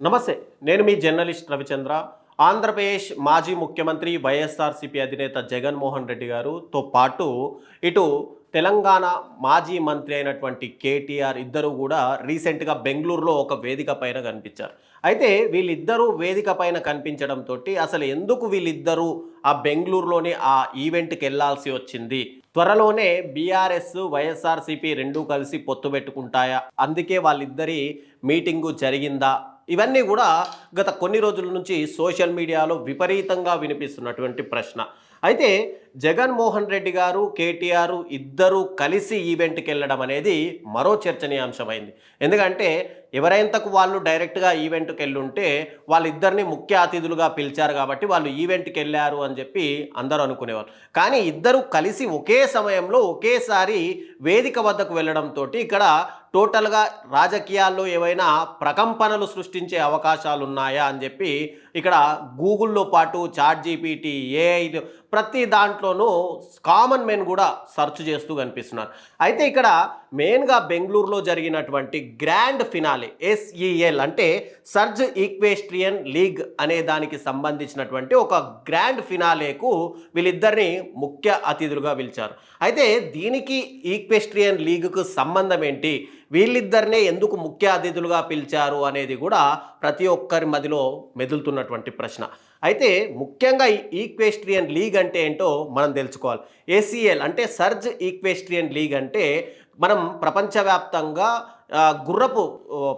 నమస్తే. నేను మీ జర్నలిస్ట్ రవిచంద్ర. ఆంధ్రప్రదేశ్ మాజీ ముఖ్యమంత్రి వైఎస్ఆర్‌సీపీ అధినేత జగన్మోహన్ రెడ్డి గారుతో పాటు ఇటు తెలంగాణ మాజీ మంత్రి అయినటువంటి కేటీఆర్ ఇద్దరు గూడా రీసెంట్‌గా బెంగుళూరులో ఒక వేదిక పైన కనిపించారు. అయితే వీళ్ళిద్దరూ వేదిక పైన కనిపించడంతోటి అసలు ఎందుకు వీళ్ళిద్దరూ ఆ బెంగుళూరులోని ఆ ఈవెంట్‌కెళ్ళాల్సి వచ్చింది? త్వరలోనే బీఆర్ఎస్, వైఎస్ఆర్‌సీపీ రెండూ కలిసి పొత్తు పెట్టుకుంటాయా? అందుకే వాళ్ళిద్దరి మీటింగు జరిగిందా? ఇవన్నీ కూడా గత కొన్ని రోజుల నుంచి సోషల్ మీడియాలో విపరీతంగా వినిపిస్తున్నటువంటి ప్రశ్న. అయితే జగన్మోహన్ రెడ్డి గారు, కేటీఆర్ ఇద్దరూ కలిసి ఈవెంట్‌కి వెళ్ళడం అనేది మరో చర్చనీయాంశమైంది. ఎందుకంటే ఎవరైంతకు వాళ్ళు డైరెక్ట్‌గా ఈవెంట్‌కి వెళ్ళుంటే వాళ్ళిద్దరిని ముఖ్య అతిథులుగా పిలిచారు కాబట్టి వాళ్ళు ఈవెంట్‌కి వెళ్ళారు అని చెప్పి అందరూ అనుకునేవాళ్ళు. కానీ ఇద్దరు కలిసి ఒకే సమయంలో ఒకేసారి వేదిక వద్దకు వెళ్ళడంతోటి ఇక్కడ టోటల్‌గా రాజకీయాల్లో ఏవైనా ప్రకంపనలు సృష్టించే అవకాశాలున్నాయా అని చెప్పి ఇక్కడ గూగుల్‌లో పాటు చాట్‌జీపీటీ, ఏఐలు ప్రతి దాంట్లోనూ కామన్ మెన్ కూడా సెర్చ్ చేస్తూ కనిపిస్తున్నారు. అయితే ఇక్కడ మెయిన్‌గా బెంగుళూరులో జరిగినటువంటి గ్రాండ్ ఫినాలే ఎస్ఈఎల్ అంటే సర్జ్ ఈక్వెస్ట్రియన్ లీగ్ అనే దానికి సంబంధించినటువంటి ఒక గ్రాండ్ ఫినాలేకు వీళ్ళిద్దరిని ముఖ్య అతిథులుగా పిలిచారు. అయితే దీనికి ఈక్వెస్ట్రియన్ లీగ్‌కు సంబంధం ఏంటి? వీళ్ళిద్దరినే ఎందుకు ముఖ్య అతిథులుగా పిలిచారు అనేది కూడా ప్రతి ఒక్కరి మదిలో మెదులుతున్నటువంటి ప్రశ్న. అయితే ముఖ్యంగా ఈ ఈక్వెస్ట్రియన్ లీగ్ అంటే ఏంటో మనం తెలుసుకోవాలి. ఏసీఎల్ అంటే సర్జ్ ఈక్వెస్ట్రియన్ లీగ్ అంటే మనం ప్రపంచవ్యాప్తంగా గుర్రపు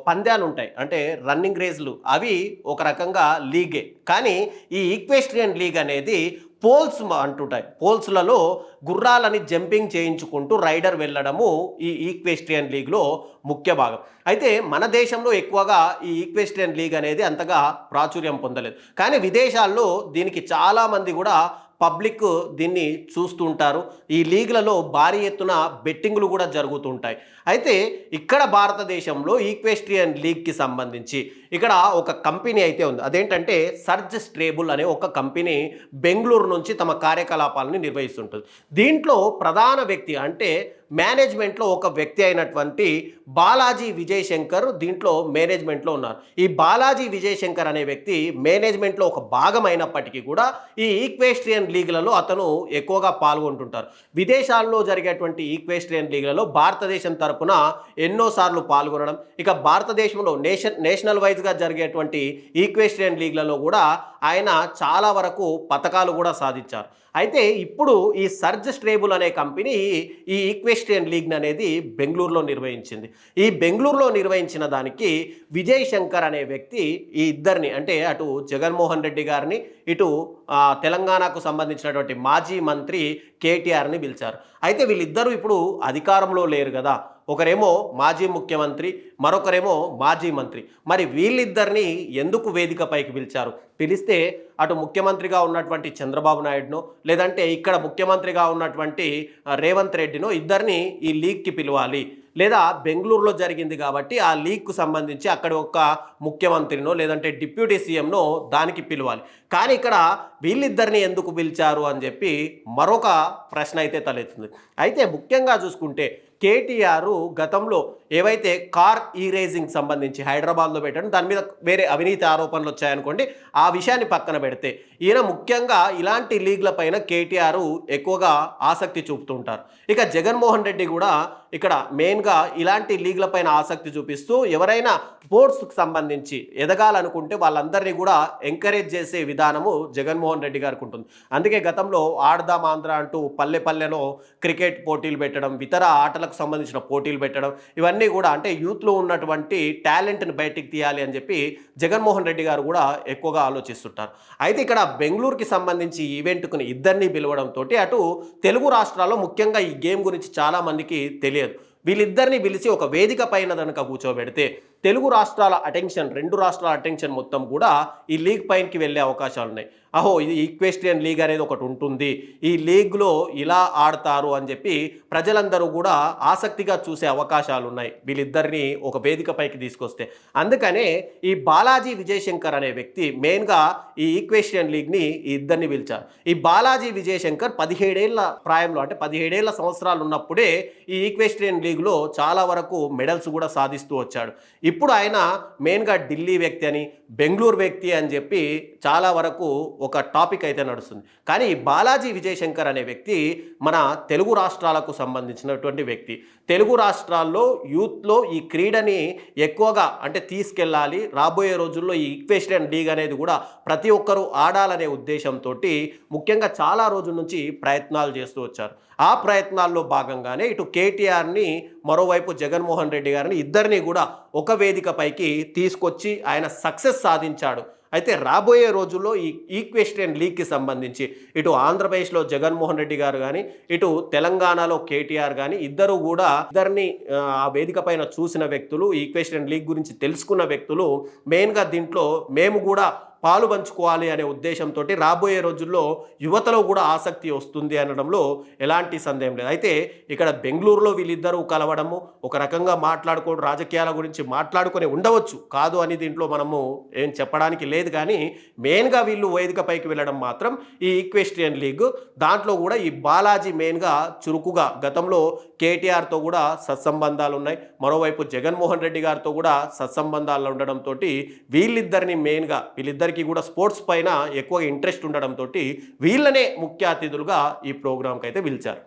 పందాలు ఉంటాయి, అంటే రన్నింగ్ రేస్లు, అవి ఒక రకంగా లీగే. కానీ ఈ ఈక్వెస్ట్రియన్ లీగ్ అనేది పోల్స్ అంటుంటాయి. పోల్స్లలో గుర్రాలని జంపింగ్ చేయించుకుంటూ రైడర్ వెళ్ళడము ఈ ఈక్వెస్ట్రియన్ లీగ్లో ముఖ్య భాగం. అయితే మన దేశంలో ఎక్కువగా ఈ ఈక్వెస్ట్రియన్ లీగ్ అనేది అంతగా ప్రాచుర్యం పొందలేదు. కానీ విదేశాల్లో దీనికి చాలామంది కూడా పబ్లిక్ దీన్ని చూస్తూ ఉంటారు. ఈ లీగ్లలో భారీ ఎత్తున బెట్టింగులు కూడా జరుగుతుంటాయి. అయితే ఇక్కడ భారతదేశంలో ఈక్వెస్ట్రియన్ లీగ్కి సంబంధించి ఇక్కడ ఒక కంపెనీ అయితే ఉంది. అదేంటంటే సర్జ్ స్ట్రేబుల్ అనే ఒక కంపెనీ బెంగళూరు నుంచి తమ కార్యకలాపాలను నిర్వహిస్తుంటుంది. దీంట్లో ప్రధాన వ్యక్తి అంటే మేనేజ్మెంట్లో ఒక వ్యక్తి అయినటువంటి బాలాజీ విజయశంకర్ దీంట్లో మేనేజ్మెంట్లో ఉన్నారు. ఈ బాలాజీ విజయశంకర్ అనే వ్యక్తి మేనేజ్మెంట్లో ఒక భాగం అయినప్పటికీ కూడా ఈ ఈక్వెస్ట్రియన్ లీగ్లలో అతను ఎక్కువగా పాల్గొంటుంటారు. విదేశాల్లో జరిగేటువంటి ఈక్వెస్ట్రియన్ లీగ్లలో భారతదేశం తరపున ఎన్నోసార్లు పాల్గొనడం, ఇక భారతదేశంలో నేషనల్ వైజ్గా జరిగేటువంటి ఈక్వెస్ట్రియన్ లీగ్లలో కూడా ఆయన చాలా వరకు పతకాలు కూడా సాధించారు. అయితే ఇప్పుడు ఈ సర్జ్ స్ట్రేబుల్ అనే కంపెనీ ఈ ఈక్వెస్ట్రియన్ లీగ్ అనేది బెంగళూరులో నిర్వహించింది. ఈ బెంగళూరులో నిర్వహించిన దానికి విజయ్ శంకర్ అనే వ్యక్తి ఈ ఇద్దరిని, అంటే అటు జగన్మోహన్ రెడ్డి గారిని, ఇటు తెలంగాణకు సంబంధించినటువంటి మాజీ మంత్రి కేటీఆర్ని పిలిచారు. అయితే వీళ్ళిద్దరూ ఇప్పుడు అధికారంలో లేరు కదా, ఒకరేమో మాజీ ముఖ్యమంత్రి, మరొకరేమో మాజీ మంత్రి. మరి వీళ్ళిద్దరిని ఎందుకు వేదికపైకి పిలిచారు? పిలిస్తే అటు ముఖ్యమంత్రిగా ఉన్నటువంటి చంద్రబాబు నాయుడునో, లేదంటే ఇక్కడ ముఖ్యమంత్రిగా ఉన్నటువంటి రేవంత్ రెడ్డినో ఇద్దరిని ఈ లీగ్కి పిలవాలి. లేదా బెంగళూరులో జరిగింది కాబట్టి ఆ లీగ్కు సంబంధించి అక్కడ ఒక ముఖ్యమంత్రినో లేదంటే డిప్యూటీ సీఎంనో దానికి పిలవాలి. కానీ ఇక్కడ వీళ్ళిద్దరిని ఎందుకు పిలిచారు అని చెప్పి మరొక ప్రశ్న అయితే తలెత్తుంది. అయితే ముఖ్యంగా చూసుకుంటే కేటీఆర్ గతంలో ఏవైతే కార్ రేసింగ్ సంబంధించి హైదరాబాద్లో పెట్టడం, దాని మీద వేరే అవినీతి ఆరోపణలు వచ్చాయనుకోండి, ఆ విషయాన్ని పక్కన పెడితే ఈయన ముఖ్యంగా ఇలాంటి లీగ్ల పైన కేటీఆర్ ఎక్కువగా ఆసక్తి చూపుతుంటారు. ఇక జగన్మోహన్ రెడ్డి కూడా ఇక్కడ మెయిన్గా ఇలాంటి లీగ్ల పైన ఆసక్తి చూపిస్తూ ఎవరైనా స్పోర్ట్స్కి సంబంధించి ఎదగాలనుకుంటే వాళ్ళందరినీ కూడా ఎంకరేజ్ చేసే విధానము జగన్మోహన్ రెడ్డి గారికి ఉంటుంది. అందుకే గతంలో ఆడదాం ఆంధ్ర అంటూ పల్లె పల్లెలో క్రికెట్ పోటీలు పెట్టడం, ఇతర ఆటలకు సంబంధించిన పోటీలు పెట్టడం, ఇవన్నీ కూడా అంటే యూత్లో ఉన్నటువంటి టాలెంట్ని బయటికి తీయాలి అని చెప్పి జగన్మోహన్ రెడ్డి గారు కూడా ఎక్కువగా ఆలోచిస్తుంటారు. అయితే ఇక్కడ బెంగళూరుకి సంబంధించి ఈవెంట్కుని ఇద్దరిని పిలవడంతో అటు తెలుగు రాష్ట్రాల్లో ముఖ్యంగా ఈ గేమ్ గురించి చాలామందికి తెలియదు. వీళ్ళిద్దరిని పిలిచి ఒక వేదిక పైన కనుక కూర్చోబెడితే తెలుగు రాష్ట్రాల అటెన్షన్, రెండు రాష్ట్రాల అటెన్షన్ మొత్తం కూడా ఈ లీగ్ పైనకి వెళ్ళే అవకాశాలు ఉన్నాయి. అహో, ఇది ఈక్వెస్ట్రియన్ లీగ్ అనేది ఒకటి ఉంటుంది, ఈ లీగ్లో ఇలా ఆడతారు అని చెప్పి ప్రజలందరూ కూడా ఆసక్తిగా చూసే అవకాశాలు ఉన్నాయి వీళ్ళిద్దరిని ఒక వేదిక పైకి తీసుకొస్తే. అందుకనే ఈ బాలాజీ విజయశంకర్ అనే వ్యక్తి మెయిన్గా ఈ ఈక్వెస్ట్రియన్ లీగ్ని ఈ ఇద్దరిని పిలిచారు. ఈ బాలాజీ విజయశంకర్ 17 ఏళ్ల ప్రాయంలో, అంటే 17 ఏళ్ల సంవత్సరాలు ఉన్నప్పుడే ఈ ఈక్వెస్ట్రియన్ లీగ్లో చాలా వరకు మెడల్స్ కూడా సాధిస్తూ వచ్చాడు. ఇప్పుడు ఆయన మెయిన్గా ఢిల్లీ వ్యక్తి అని, బెంగళూరు వ్యక్తి అని చెప్పి చాలా వరకు ఒక టాపిక్ అయితే నడుస్తుంది. కానీ బాలాజీ విజయశంకర్ అనే వ్యక్తి మన తెలుగు రాష్ట్రాలకు సంబంధించినటువంటి వ్యక్తి. తెలుగు రాష్ట్రాల్లో యూత్లో ఈ క్రీడని ఎక్కువగా అంటే తీసుకెళ్ళాలి, రాబోయే రోజుల్లో ఈ ఈక్వేస్ట్రియన్ లీగ్ అనేది కూడా ప్రతి ఒక్కరూ ఆడాలనే ఉద్దేశంతో ముఖ్యంగా చాలా రోజుల నుంచి ప్రయత్నాలు చేస్తూ వచ్చారు. ఆ ప్రయత్నాల్లో భాగంగానే ఇటు కేటీఆర్ని, మరోవైపు జగన్మోహన్ రెడ్డి గారిని ఇద్దరిని కూడా ఒక వేదికపైకి తీసుకొచ్చి ఆయన సక్సెస్ సాధించాడు. అయితే రాబోయే రోజుల్లో ఈ ఈక్వేస్ట్రియన్ లీగ్కి సంబంధించి ఇటు ఆంధ్రప్రదేశ్లో జగన్మోహన్ రెడ్డి గారు కానీ, ఇటు తెలంగాణలో కేటీఆర్ కానీ ఇద్దరిని ఆ వేదిక పైన చూసిన వ్యక్తులు, ఈక్వేస్ట్రియన్ లీగ్ గురించి తెలుసుకున్న వ్యక్తులు మెయిన్గా దీంట్లో మేము కూడా పాలు పంచుకోవాలి అనే ఉద్దేశంతో రాబోయే రోజుల్లో యువతలో కూడా ఆసక్తి వస్తుంది అనడంలో ఎలాంటి సందేహం లేదు. అయితే ఇక్కడ బెంగళూరులో వీళ్ళిద్దరూ కలవడము, ఒక రకంగా మాట్లాడుకోవడం, రాజకీయాల గురించి మాట్లాడుకొని ఉండవచ్చు, కాదు అని దీంట్లో మనము ఏం చెప్పడానికి లేదు. కానీ మెయిన్గా వీళ్ళు వేదికపైకి వెళ్ళడం మాత్రం ఈ ఈక్వేస్ట్రియన్ లీగ్, దాంట్లో కూడా ఈ బాలాజీ మెయిన్గా చురుకుగా గతంలో కేటీఆర్తో కూడా సత్సంబంధాలు ఉన్నాయి, మరోవైపు జగన్మోహన్ రెడ్డి గారితో కూడా సత్సంబంధాలు ఉండడంతో వీళ్ళిద్దరికి కూడా స్పోర్ట్స్ పైన ఎక్కువ ఇంట్రెస్ట్ ఉండడంతో వీళ్ళనే ముఖ్య అతిథులుగా ఈ ప్రోగ్రాంకి అయితే పిలిచారు.